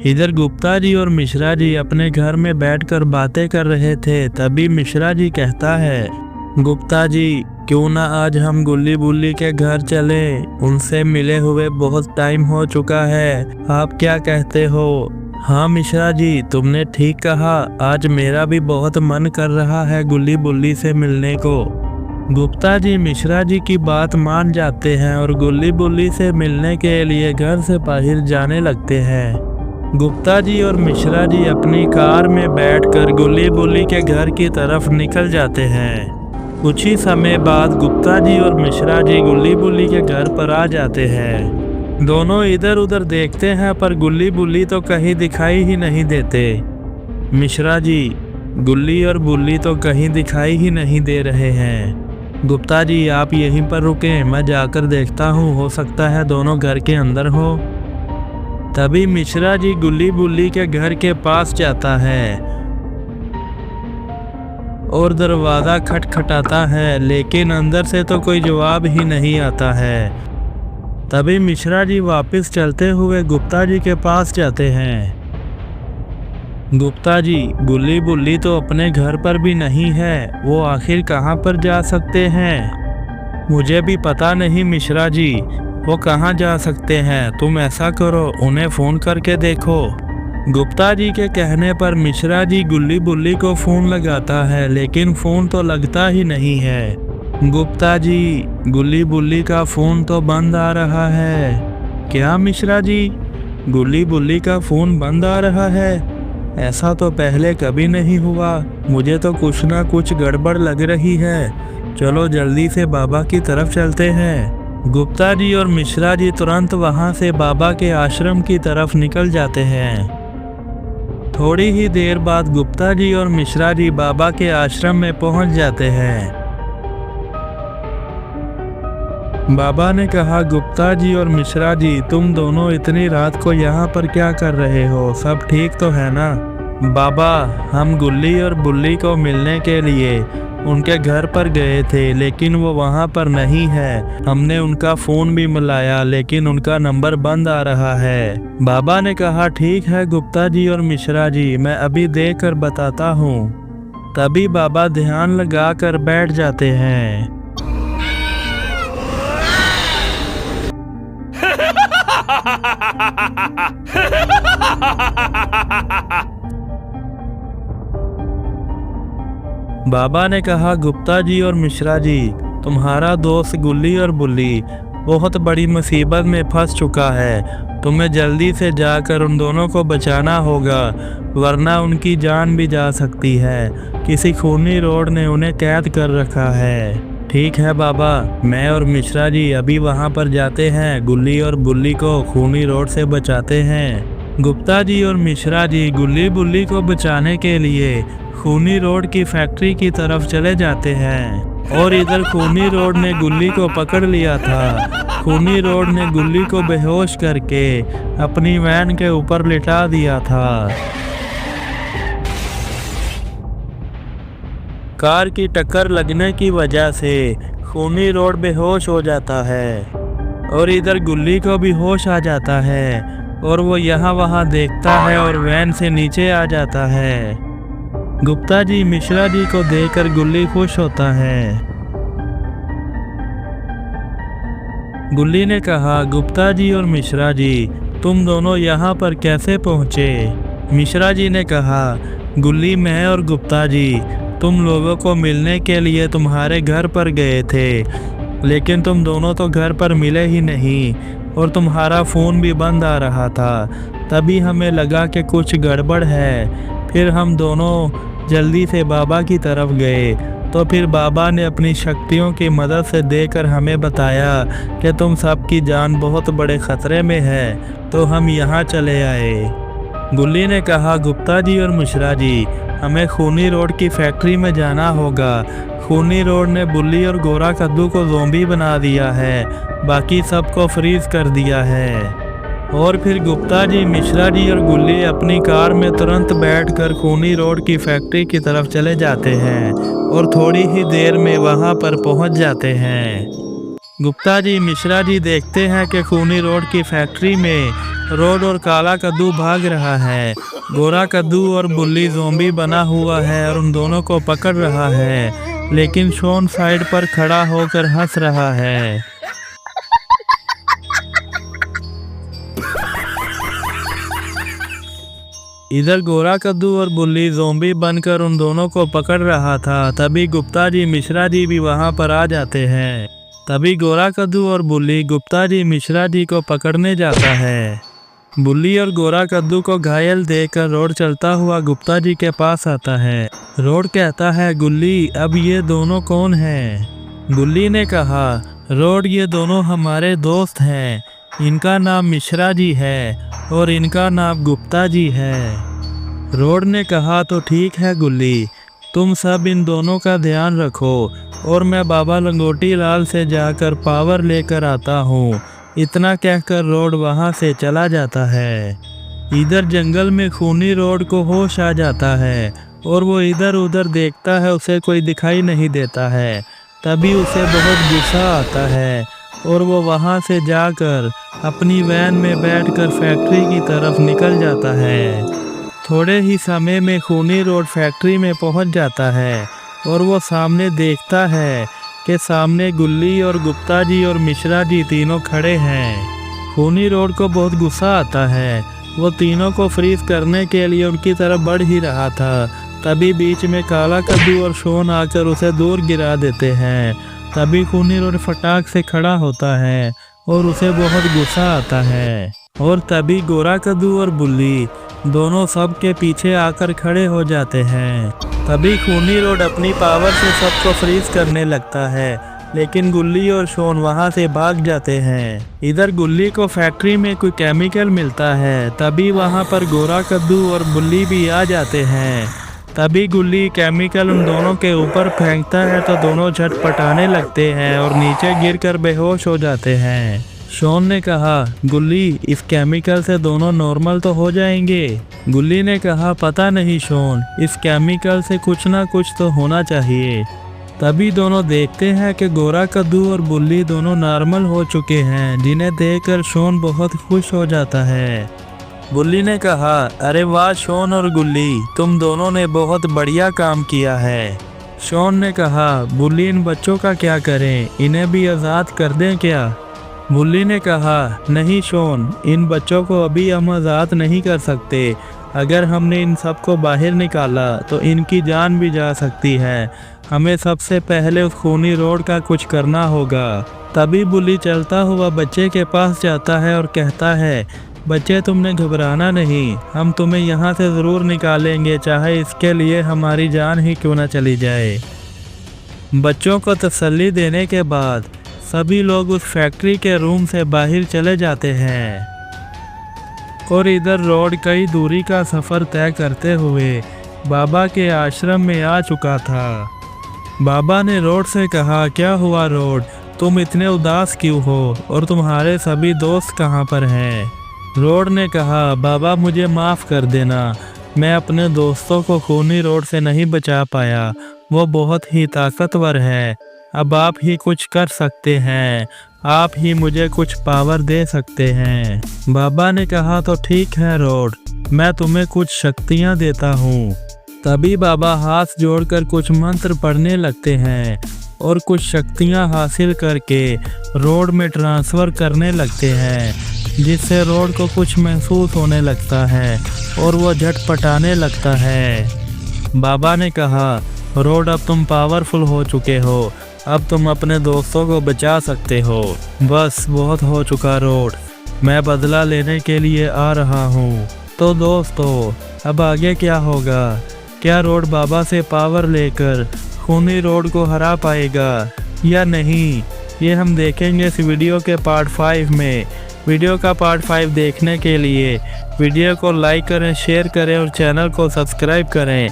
इधर गुप्ता जी और मिश्रा जी अपने घर में बैठकर बातें कर रहे थे। तभी मिश्रा जी कहता है, गुप्ता जी क्यों ना आज हम गुल्ली बुल्ली के घर चले, उनसे मिले हुए बहुत टाइम हो चुका है, आप क्या कहते हो? हाँ मिश्रा जी तुमने ठीक कहा, आज मेरा भी बहुत मन कर रहा है गुल्ली बुल्ली से मिलने को। गुप्ता जी मिश्रा जी की बात मान जाते हैं और गुल्ली बुल्ली से मिलने के लिए घर से बाहर जाने लगते हैं। गुप्ता जी और मिश्रा जी अपनी कार में बैठकर गुल्ली बुल्ली के घर की तरफ निकल जाते हैं। कुछ ही समय बाद गुप्ता जी और मिश्रा जी गुल्ली बुल्ली के घर पर आ जाते हैं। दोनों इधर उधर देखते हैं पर गुल्ली बुल्ली तो कहीं दिखाई ही नहीं देते। मिश्रा जी गुल्ली और बुल्ली तो कहीं दिखाई ही नहीं दे रहे हैं। गुप्ता जी आप यहीं पर रुकें, मैं जाकर देखता हूँ, हो सकता है दोनों घर के अंदर हो। तभी मिश्रा जी गुल्ली बुल्ली के घर के पास जाता है और दरवाज़ा खटखटाता है, लेकिन अंदर से तो कोई जवाब ही नहीं आता है। तभी मिश्रा जी वापस चलते हुए गुप्ता जी के पास जाते हैं। गुप्ता जी गुल्ली बुल्ली तो अपने घर पर भी नहीं है, वो आखिर कहाँ पर जा सकते हैं? मुझे भी पता नहीं मिश्रा जी, वो कहाँ जा सकते हैं? तुम ऐसा करो उन्हें फ़ोन करके देखो। गुप्ता जी के कहने पर मिश्रा जी गुल्ली बुल्ली को फ़ोन लगाता है, लेकिन फ़ोन तो लगता ही नहीं है। गुप्ता जी गुल्ली बुल्ली का फ़ोन तो बंद आ रहा है। क्या मिश्रा जी गुल्ली बुल्ली का फ़ोन बंद आ रहा है? ऐसा तो पहले कभी नहीं हुआ, मुझे तो कुछ ना कुछ गड़बड़ लग रही है। चलो जल्दी से बाबा की तरफ चलते हैं। गुप्ता जी और मिश्रा जी तुरंत वहां से बाबा के आश्रम की तरफ निकल जाते हैं। थोड़ी ही देर बाद गुप्ता जी और मिश्रा जी बाबा के आश्रम में पहुंच जाते हैं। बाबा ने कहा, गुप्ता जी और मिश्रा जी तुम दोनों इतनी रात को यहाँ पर क्या कर रहे हो? सब ठीक तो है ना? बाबा हम गुल्ली और बुल्ली को मिलने के लिए उनके घर पर गए थे, लेकिन वो वहाँ पर नहीं है। हमने उनका फ़ोन भी मिलाया, लेकिन उनका नंबर बंद आ रहा है। बाबा ने कहा, ठीक है गुप्ता जी और मिश्रा जी, मैं अभी देख कर बताता हूँ। तभी बाबा ध्यान लगा कर बैठ जाते हैं। बाबा ने कहा, गुप्ता जी और मिश्रा जी तुम्हारा दोस्त गुल्ली और बुल्ली बहुत बड़ी मुसीबत में फंस चुका है। तुम्हें जल्दी से जाकर उन दोनों को बचाना होगा, वरना उनकी जान भी जा सकती है। किसी खूनी रोड ने उन्हें कैद कर रखा है। ठीक है बाबा, मैं और मिश्रा जी अभी वहां पर जाते हैं, गुल्ली और बुल्ली को खूनी रोड से बचाते हैं। गुप्ता जी और मिश्रा जी गुल्ली बुल्ली को बचाने के लिए खूनी रोड की फैक्ट्री की तरफ चले जाते हैं और इधर खूनी रोड ने गुल्ली को पकड़ लिया था। खूनी रोड ने गुल्ली को बेहोश करके अपनी वैन के ऊपर लिटा दिया था। कार की टक्कर लगने की वजह से खूनी रोड बेहोश हो जाता है और इधर गुल्ली को भी होश आ जाता है और वो यहाँ वहाँ देखता है और वैन से नीचे आ जाता है। गुप्ता जी मिश्रा जी को देखकर गुल्ली खुश होता है। गुल्ली ने कहा, गुप्ता जी और मिश्रा जी तुम दोनों यहाँ पर कैसे पहुँचे? मिश्रा जी ने कहा, गुल्ली मैं और गुप्ता जी तुम लोगों को मिलने के लिए तुम्हारे घर पर गए थे, लेकिन तुम दोनों तो घर पर मिले ही नहीं और तुम्हारा फ़ोन भी बंद आ रहा था। तभी हमें लगा कि कुछ गड़बड़ है, फिर हम दोनों जल्दी से बाबा की तरफ गए। तो फिर बाबा ने अपनी शक्तियों की मदद से देकर हमें बताया कि तुम सबकी जान बहुत बड़े ख़तरे में है, तो हम यहाँ चले आए। गुल्ली ने कहा, गुप्ता जी और मिश्रा जी हमें खूनी रोड की फैक्ट्री में जाना होगा। खूनी रोड ने बुल्ली और गोरा कद्दू को ज़ोंबी बना दिया है, बाकी सबको फ्रीज कर दिया है। और फिर गुप्ता जी मिश्रा जी और गुल्ली अपनी कार में तुरंत बैठकर खूनी रोड की फैक्ट्री की तरफ चले जाते हैं और थोड़ी ही देर में वहां पर पहुंच जाते हैं। गुप्ता जी मिश्रा जी देखते हैं कि खूनी रोड की फैक्ट्री में रोड और काला कद्दू भाग रहा है। गोरा कद्दू और बुल्ली ज़ोंबी बना हुआ है और उन दोनों को पकड़ रहा है, लेकिन शॉन साइड पर खड़ा होकर हंस रहा है। इधर गोरा कद्दू और बुल्ली ज़ोंबी बनकर उन दोनों को पकड़ रहा था। तभी गुप्ता जी मिश्रा जी भी वहां पर आ जाते हैं। तभी गोरा कद्दू और बुल्ली गुप्ता जी मिश्रा जी को पकड़ने जाता है। बुल्ली और गोरा कद्दू को घायल देखकर रोड चलता हुआ गुप्ता जी के पास आता है। रोड कहता है, गुल्ली अब ये दोनों कौन हैं? गुल्ली ने कहा, रोड ये दोनों हमारे दोस्त हैं। इनका नाम मिश्रा जी है और इनका नाम गुप्ता जी है। रोड ने कहा, तो ठीक है गुल्ली, तुम सब इन दोनों का ध्यान रखो और मैं बाबा लंगोटी लाल से जाकर पावर लेकर आता हूँ। इतना कहकर रोड वहाँ से चला जाता है। इधर जंगल में खूनी रोड को होश आ जाता है और वो इधर उधर देखता है, उसे कोई दिखाई नहीं देता है। तभी उसे बहुत गुस्सा आता है और वो वहाँ से जाकर अपनी वैन में बैठकर फैक्ट्री की तरफ निकल जाता है। थोड़े ही समय में खूनी रोड फैक्ट्री में पहुँच जाता है और वो सामने देखता है कि सामने गुल्ली और गुप्ता जी और मिश्रा जी तीनों खड़े हैं। खूनी रोड को बहुत गुस्सा आता है। वो तीनों को फ्रीज करने के लिए उनकी तरफ बढ़ ही रहा था। तभी बीच में काला कद्दू और शॉन आकर उसे दूर गिरा देते हैं। तभी खूनी रोड फटाक से खड़ा होता है और उसे बहुत गुस्सा आता है। और तभी गोरा कद्दू और बुल्ली दोनों सबके पीछे आकर खड़े हो जाते हैं। तभी खूनी रोड अपनी पावर से सबको फ्रीज करने लगता है, लेकिन गुल्ली और शॉन वहां से भाग जाते हैं। इधर गुल्ली को फैक्ट्री में कोई केमिकल मिलता है। तभी वहां पर गोरा कद्दू और बुल्ली भी आ जाते हैं। तभी गुल्ली केमिकल उन दोनों के ऊपर फेंकता है तो दोनों झटपटाने लगते हैं और नीचे गिरकर बेहोश हो जाते हैं। शॉन ने कहा, गुल्ली इस केमिकल से दोनों नॉर्मल तो हो जाएंगे। गुल्ली ने कहा, पता नहीं शॉन, इस केमिकल से कुछ ना कुछ तो होना चाहिए। तभी दोनों देखते हैं कि गोरा कद्दू और बुल्ली दोनों नॉर्मल हो चुके हैं, जिन्हें देखकर शॉन बहुत खुश हो जाता है। बुल्ली ने कहा, अरे वाह शॉन और गुल्ली, तुम दोनों ने बहुत बढ़िया काम किया है। शॉन ने कहा, बुल्ली इन बच्चों का क्या करें, इन्हें भी आज़ाद कर दें क्या? बुल्ली ने कहा, नहीं शॉन, इन बच्चों को अभी हम आज़ाद नहीं कर सकते। अगर हमने इन सबको बाहर निकाला तो इनकी जान भी जा सकती है। हमें सबसे पहले उस खूनी रोड का कुछ करना होगा। तभी बुल्ली चलता हुआ बच्चे के पास जाता है और कहता है, बच्चे तुमने घबराना नहीं, हम तुम्हें यहाँ से ज़रूर निकालेंगे, चाहे इसके लिए हमारी जान ही क्यों न चली जाए। बच्चों को तसल्ली देने के बाद सभी लोग उस फैक्ट्री के रूम से बाहर चले जाते हैं और इधर रोड कई दूरी का सफ़र तय करते हुए बाबा के आश्रम में आ चुका था। बाबा ने रोड से कहा, क्या हुआ रोड, तुम इतने उदास क्यों हो और तुम्हारे सभी दोस्त कहाँ पर हैं? रोड ने कहा, बाबा मुझे माफ़ कर देना, मैं अपने दोस्तों को खूनी रोड से नहीं बचा पाया, वो बहुत ही ताकतवर है। अब आप ही कुछ कर सकते हैं, आप ही मुझे कुछ पावर दे सकते हैं। बाबा ने कहा, तो ठीक है रोड, मैं तुम्हें कुछ शक्तियाँ देता हूँ। तभी बाबा हाथ जोड़कर कुछ मंत्र पढ़ने लगते हैं और कुछ शक्तियाँ हासिल करके रोड में ट्रांसफ़र करने लगते हैं, जिससे रोड को कुछ महसूस होने लगता है और वो झटपटाने लगता है। बाबा ने कहा, रोड अब तुम पावरफुल हो चुके हो, अब तुम अपने दोस्तों को बचा सकते हो। बस बहुत हो चुका रोड, मैं बदला लेने के लिए आ रहा हूँ। तो दोस्तों अब आगे क्या होगा? क्या रोड बाबा से पावर लेकर खूनी रोड को हरा पाएगा या नहीं? ये हम देखेंगे इस वीडियो के पार्ट 5 में। वीडियो का पार्ट 5 देखने के लिए वीडियो को लाइक करें, शेयर करें और चैनल को सब्सक्राइब करें।